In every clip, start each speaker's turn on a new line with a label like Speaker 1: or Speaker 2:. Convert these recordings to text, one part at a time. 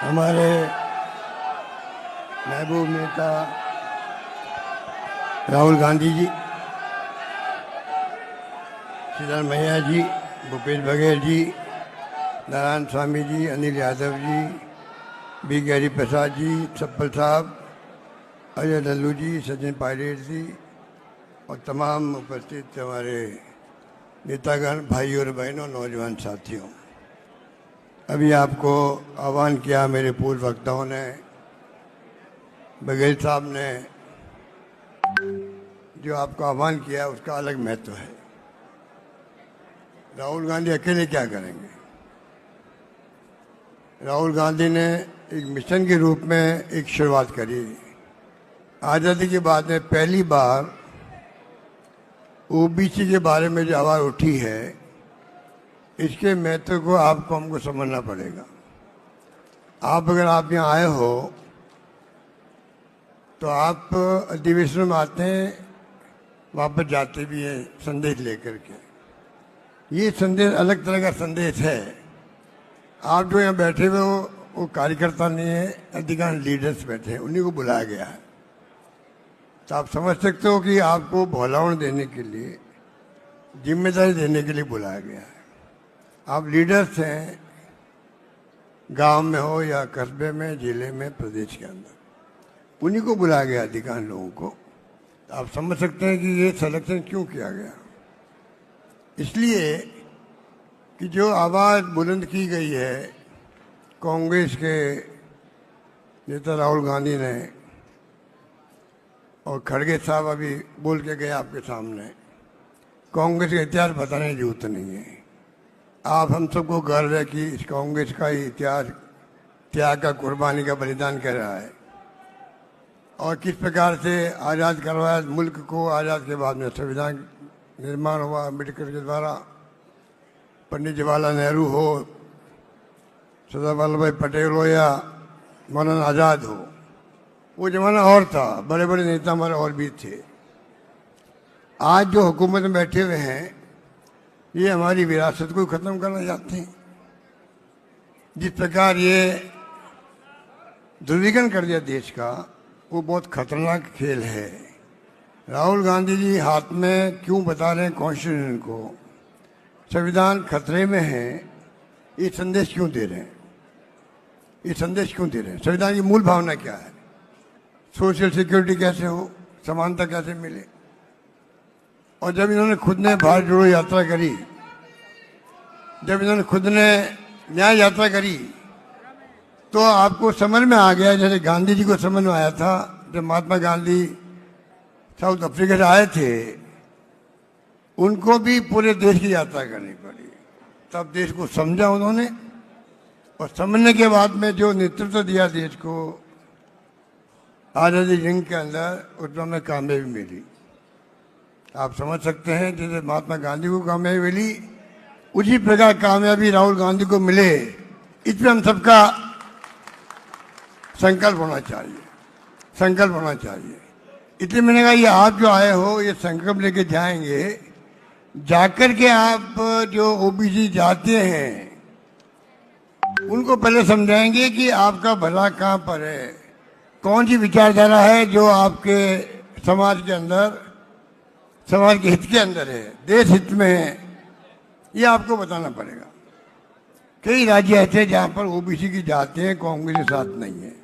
Speaker 1: हमारे महबूब नेता राहुल गांधी जी, सिद्धरामैया जी, भूपेश बघेल जी, नारायण स्वामी जी, अनिल यादव जी, बी गहरी प्रसाद जी, सप्पल साहब, अजय लल्लू जी, सचिन पायलट जी और तमाम उपस्थित हमारे नेतागण, भाई और बहनों, नौजवान साथियों, अभी आपको आह्वान किया मेरे पूर्व वक्ताओं ने, बघेल साहब ने जो आपको आह्वान किया उसका अलग महत्व है। राहुल गांधी अकेले क्या करेंगे? राहुल गांधी ने एक मिशन के रूप में एक शुरुआत करी। आज़ादी के बाद में पहली बार ओबीसी के बारे में जो आवाज़ उठी है, इसके महत्व को आपको हमको समझना पड़ेगा। अगर आप यहाँ आए हो तो आप अधिवेशन में आते हैं, वापस जाते भी हैं संदेश लेकर के। ये संदेश अलग तरह का संदेश है। आप जो यहाँ बैठे हुए हो वो कार्यकर्ता नहीं है, अधिकांश लीडर्स बैठे हैं, उन्हीं को बुलाया गया है। तो आप समझ सकते हो कि आपको भोलावण देने के लिए, जिम्मेदारी देने के लिए बुलाया गया है। आप लीडर्स हैं, गांव में हो या कस्बे में, जिले में, प्रदेश के अंदर, उन्हीं को बुलाया गया अधिकांश लोगों को। आप समझ सकते हैं कि ये सिलेक्शन क्यों किया गया। इसलिए कि जो आवाज़ बुलंद की गई है कांग्रेस के नेता राहुल गांधी ने, और खड़गे साहब अभी बोल के गए आपके सामने, कांग्रेस का इतिहास बताने की जरूरत नहीं है। आप हम सबको गर्व है कि इस कांग्रेस का इतिहास त्याग का, कुर्बानी का, बलिदान कर रहा है, और किस प्रकार से आज़ाद करवाया मुल्क को। आज़ाद के बाद में संविधान निर्माण हुआ अम्बेडकर के द्वारा, पंडित जवाहरलाल नेहरू हो, सरदार वल्लभ भाई पटेल हो या मौलाना आज़ाद हो, वो जमाना और था, बड़े बड़े नेता हमारे और भी थे। आज जो हुकूमत में बैठे हुए हैं, ये हमारी विरासत को ख़त्म करना चाहते हैं। जिस प्रकार ये ध्रुवीकरण कर दिया देश का, वो बहुत खतरनाक खेल है। राहुल गांधी जी हाथ में क्यों बता रहे हैं कॉन्स्टिट्यूशन को, संविधान खतरे में है, ये संदेश क्यों दे रहे हैं? ये संदेश क्यों दे रहे हैं? संविधान की मूल भावना क्या है? सोशल सिक्योरिटी कैसे हो, समानता कैसे मिले। और जब इन्होंने खुद ने भारत जोड़ो यात्रा करी, जब इन्होंने खुद ने न्याय यात्रा करी, तो आपको समझ में आ गया, जैसे गांधी जी को समझ में आया था जब महात्मा गांधी साउथ अफ्रीका से आए थे, उनको भी पूरे देश की यात्रा करनी पड़ी। तब देश को समझा उन्होंने, और समझने के बाद में जो नेतृत्व दिया देश को आज़ादी जंग के अंदर, उसमें हमें कामयाबी मिली। आप समझ सकते हैं जैसे महात्मा गांधी को कामयाबी मिली, उसी प्रकार कामयाबी राहुल गांधी को मिले, इस पर हम सबका संकल्प होना चाहिए, संकल्प होना चाहिए। इसलिए मैंने कहा ये आप जो आए हो, ये संकल्प लेके जाएंगे, जाकर के आप जो ओबीसी जाते हैं उनको पहले समझाएंगे कि आपका भला कहाँ पर है, कौन सी विचारधारा है जो आपके समाज के अंदर, समाज के हित के अंदर है, देश हित में है, ये आपको बताना पड़ेगा। कई राज्य ऐसे हैं जहाँ पर ओबीसी की जाते हैं कांग्रेस के साथ नहीं है।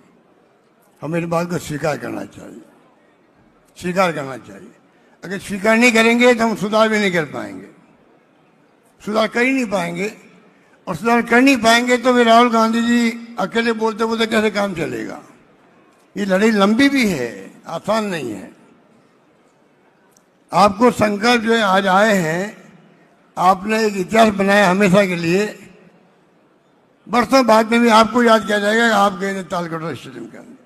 Speaker 1: हमें इस बात को स्वीकार करना चाहिए, स्वीकार करना चाहिए। अगर स्वीकार नहीं करेंगे तो हम सुधार भी नहीं कर पाएंगे, सुधार कर ही नहीं पाएंगे। और सुधार कर नहीं पाएंगे तो फिर राहुल गांधी जी अकेले बोलते बोलते कैसे काम चलेगा। ये लड़ाई लंबी भी है, आसान नहीं है। आपको संकल्प जो है, आज आए हैं, आपने एक इतिहास बनाया हमेशा के लिए, बरसों बाद में भी आपको याद किया जाएगा कि आप गए थे तालकटोरा स्टेडियम के अंदर।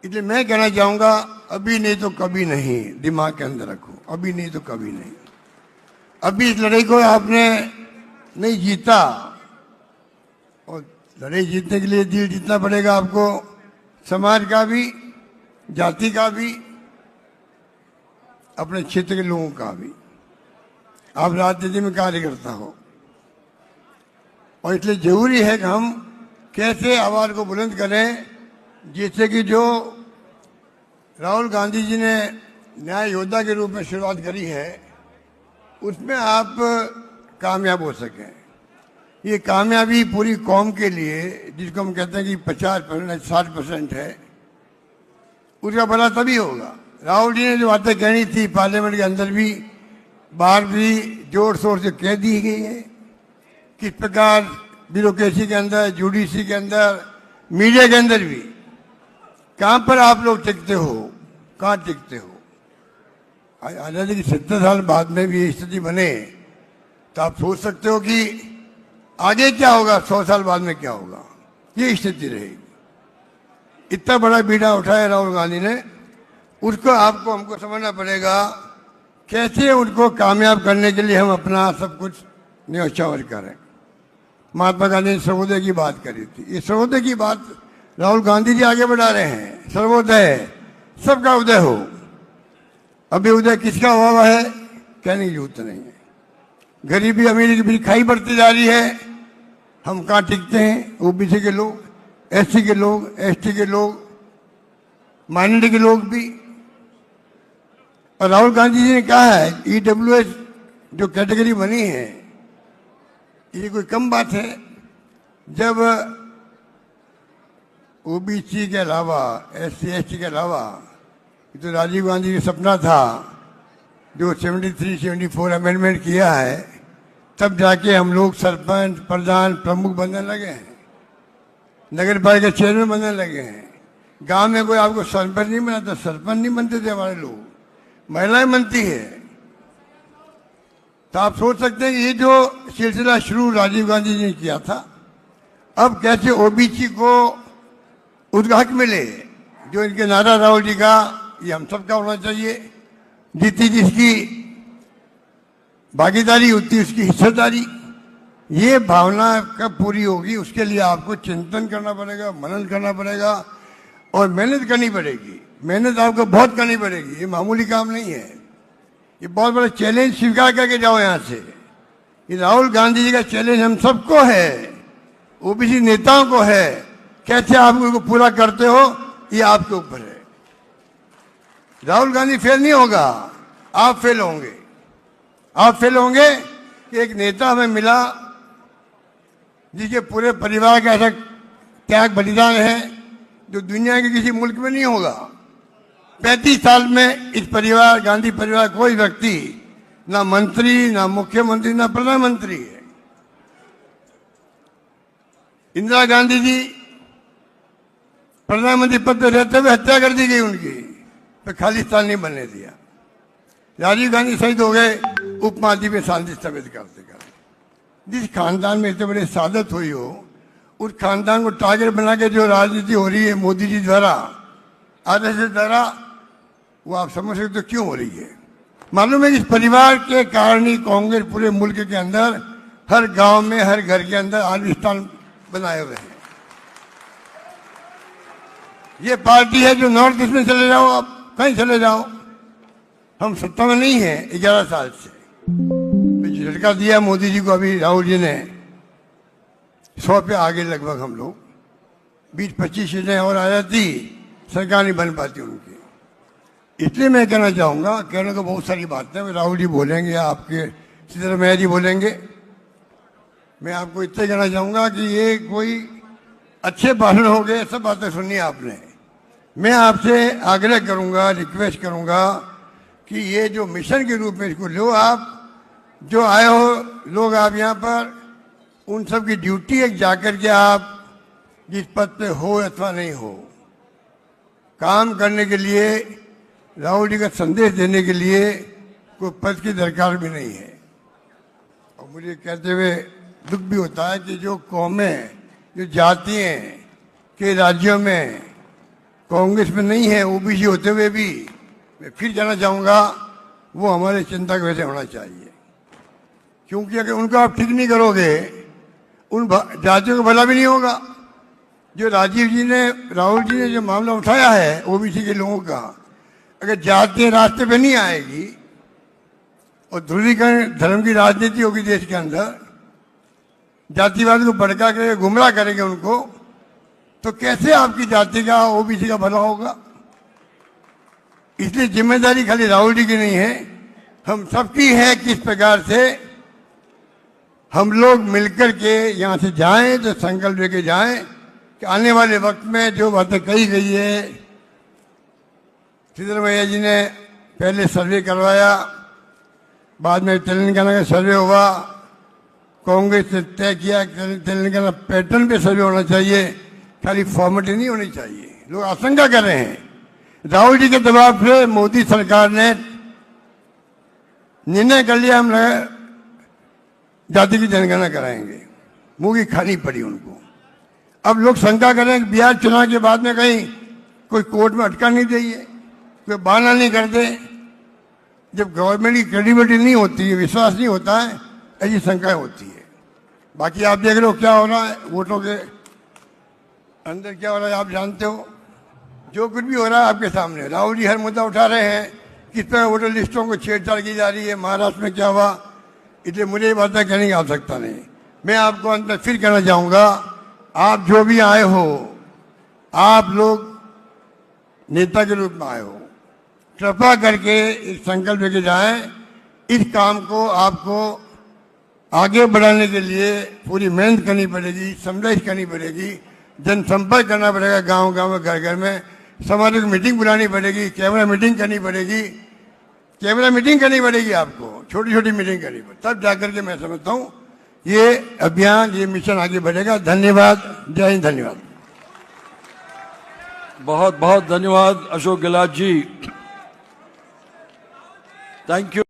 Speaker 1: इसलिए मैं कहना चाहूँगा, अभी नहीं तो कभी नहीं, दिमाग के अंदर रखो, अभी नहीं तो कभी नहीं। अभी इस लड़ाई को आपने नहीं जीता, और लड़ाई जीतने के लिए दिल जीतना पड़ेगा आपको, समाज का भी, जाति का भी, अपने क्षेत्र के लोगों का भी। आप राजनीति में कार्यकर्ता हो, और इसलिए जरूरी है कि हम कैसे आवाज़ को बुलंद करें, जिससे कि जो राहुल गांधी जी ने न्याय योद्धा के रूप में शुरुआत करी है उसमें आप कामयाब हो सकें। ये कामयाबी पूरी कौम के लिए, जिसको हम कहते हैं कि 50% 60% है, उसका भला तभी होगा। राहुल जी ने जो बातें कहनी थी पार्लियामेंट के अंदर भी बाहर भी जोर शोर से कह दी गई है। किस प्रकार ब्यूरोक्रेसी के अंदर, जुडिशरी के अंदर, मीडिया के अंदर भी कहाँ पर आप लोग टिकते हो, कहाँ टिकते हो। आज़ादी की 70 साल बाद में भी ये स्थिति बने तो आप सोच सकते हो कि आगे क्या होगा, 100 साल बाद में क्या होगा, ये स्थिति रहेगी। इतना बड़ा बीड़ा उठाया राहुल गांधी ने, उसको आपको हमको समझना पड़ेगा कैसे उनको कामयाब करने के लिए हम अपना सब कुछ न्यौछावर करें। महात्मा गांधी ने सर्वोदय की बात करी थी, ये सर्वोदय की बात राहुल गांधी जी आगे बढ़ा रहे हैं। सर्वोदय, सबका उदय हो। अभी उदय किसका हुआ है कहने की जरूरत नहीं है। गरीबी अमीरी की भी खाई बढ़ती जा रही है। हम कहाँ टिकते हैं, ओबीसी के लोग, एससी के लोग, एसटी के लोग, माइनॉरिटी के लोग भी। और राहुल गांधी जी ने कहा है ईडब्ल्यूएस जो कैटेगरी बनी है ये कोई कम बात है। जब ओबीसी के अलावा, एससी एसटी के अलावा, तो राजीव गांधी का सपना था जो 73-74 अमेंडमेंट किया है, तब जाके हम लोग सरपंच, प्रधान, प्रमुख बनने लगे हैं, नगर पालिका चेयरमैन बनने लगे हैं। गांव में कोई आपको सरपंच नहीं बनाता, सरपंच नहीं बनते थे हमारे लोग, महिलाएं बनती है। तो आप सोच सकते हैं कि ये जो सिलसिला शुरू राजीव गांधी जी ने किया था, अब कैसे ओबीसी को उसका हक मिले। जो इनके नारा राहुल जी का, ये हम सबका होना चाहिए। जितनी जिसकी भागीदारी होती उसकी हिस्सेदारी, ये भावना कब पूरी होगी उसके लिए आपको चिंतन करना पड़ेगा, मनन करना पड़ेगा और मेहनत करनी पड़ेगी। मेहनत आपको बहुत करनी पड़ेगी, ये मामूली काम नहीं है। ये बहुत बड़ा चैलेंज स्वीकार करके जाओ यहाँ से। ये राहुल गांधी जी का चैलेंज हम सबको है, ओबीसी नेताओं को है। कैसे आप उसको पूरा करते हो ये आपके ऊपर है। राहुल गांधी फेल नहीं होगा, आप फेल होंगे। आप फेल होंगे कि एक नेता हमें मिला जिसके पूरे परिवार का ऐसा त्याग बलिदान है जो दुनिया के किसी मुल्क में नहीं होगा। 35 साल में इस परिवार, गांधी परिवार, कोई व्यक्ति ना मंत्री, ना मुख्यमंत्री, ना प्रधानमंत्री है। इंदिरा गांधी जी प्रधानमंत्री पद पर रहते हुए हत्या कर दी गई उनकी, तो खालिस्तान नहीं बनने दिया। राजीव गांधी शहीद हो गए उपमहाद्वीप में शांति स्थापित करते करते। जिस खानदान में इतने बड़े सादत हुई हो, उस खानदान को टारगेट बना के जो राजनीति हो रही है मोदी जी द्वारा, आरएसएस द्वारा, वो आप समझ सकते हो क्यों हो रही है। मालूम है कि इस परिवार के कारण ही कांग्रेस पूरे मुल्क के अंदर, हर गांव में, हर घर के अंदर आर्मी स्थान बनाए हुए हैं। ये पार्टी है जो नॉर्थ ईस्ट में चले जाओ, आप कहीं चले जाओ, हम सत्ता में नहीं है 11 साल से। तो झटका दिया मोदी जी को अभी राहुल जी ने, 100 पे आगे लगभग हम लोग, 20-25 सीटें और आ जाती, सरकार नहीं बन पाती उनकी। इसलिए मैं कहना चाहूँगा, कहने को बहुत सारी बातें राहुल जी बोलेंगे, आपके सिद्धरामैया जी बोलेंगे। मैं आपको इतना कहना चाहूँगा कि ये कोई अच्छे भाषण हो गए, सब बातें सुनिए आपने। मैं आपसे आग्रह करूँगा, रिक्वेस्ट करूँगा कि ये जो मिशन के रूप में इसको लो। आप जो आए हो लोग, आप यहाँ पर, उन सब की ड्यूटी है जाकर के आप जिस पद पे हो अथवा नहीं हो, काम करने के लिए, राहुल जी का संदेश देने के लिए कोई पद की दरकार भी नहीं है। और मुझे कहते हुए दुख भी होता है कि जो कौमें, जो जातियाँ के राज्यों में कांग्रेस में नहीं है, ओबीसी होते हुए भी, मैं फिर कहना चाहूँगा वो हमारे चिंता का वैसे होना चाहिए। क्योंकि अगर उनको आप ठीक नहीं करोगे, उन जातियों का भला भी नहीं होगा। जो राजीव जी ने, राहुल जी ने जो मामला उठाया है ओबीसी के लोगों का, अगर जातीय रास्ते पे नहीं आएगी और ध्रुवीकरण धर्म की राजनीति होगी देश के अंदर, जातिवाद को भड़का के गुमराह करेंगे उनको, तो कैसे आपकी जाति का, ओबीसी का भला होगा? इसलिए जिम्मेदारी खाली राहुल जी की नहीं है, हम सबकी है। किस प्रकार से हम लोग मिलकर के यहाँ से जाएं, तो संकल्प लेके जाएं कि आने वाले वक्त में जो बातें कही गई है, सिद्धरमैया जी ने पहले सर्वे करवाया, बाद में तेलंगाना का सर्वे हुआ, कांग्रेस ने तय किया तेलंगाना पैटर्न पे सर्वे होना चाहिए, खाली फॉर्मेलिटी नहीं होनी चाहिए। लोग आशंका कर रहे हैं राहुल जी के दबाव से मोदी सरकार ने निर्णय कर लिया हम जाति की जनगणना कराएंगे, मुंह की खानी पड़ी उनको। अब लोग शंका कर रहे हैं कि बिहार चुनाव के बाद में कहीं कोई कोर्ट में अटका नहीं देगी, कोई बहाना नहीं कर दे। जब गवर्नमेंट की क्रेडिबिलिटी नहीं होती है, विश्वास नहीं होता है, ऐसी शंकाएं होती है। बाकी आप देख रहे हो क्या हो रहा है वोटों के अंदर, क्या हो रहा है आप जानते हो। जो कुछ भी हो रहा है आपके सामने। राहुल जी हर मुद्दा उठा रहे हैं, किस तरह वोटर लिस्टों को छेड़छाड़ की जा रही है, महाराष्ट्र में क्या हुआ, इसलिए मुझे ये बातें कहने की आवश्यकता नहीं। मैं आपको अंत में फिर कहना चाहूँगा, आप जो भी आए हो, आप लोग नेता के रूप में आए हो, कृपा करके एक संकल्प लेके जाएं। इस काम को आपको आगे बढ़ाने के लिए पूरी मेहनत करनी पड़ेगी, समझाइश करनी पड़ेगी, जनसंपर्क करना पड़ेगा, गांव-गांव में, घर-घर में, सामाजिक मीटिंग बुलानी पड़ेगी, कैमरा मीटिंग करनी पड़ेगी, आपको छोटी-छोटी मीटिंग करनी पड़ेगी, तब जाकर के मैं समझता हूँ ये अभियान, ये मिशन आगे बढ़ेगा। धन्यवाद। जय हिंद। धन्यवाद।
Speaker 2: बहुत बहुत धन्यवाद अशोक गहलोत जी। Thank you.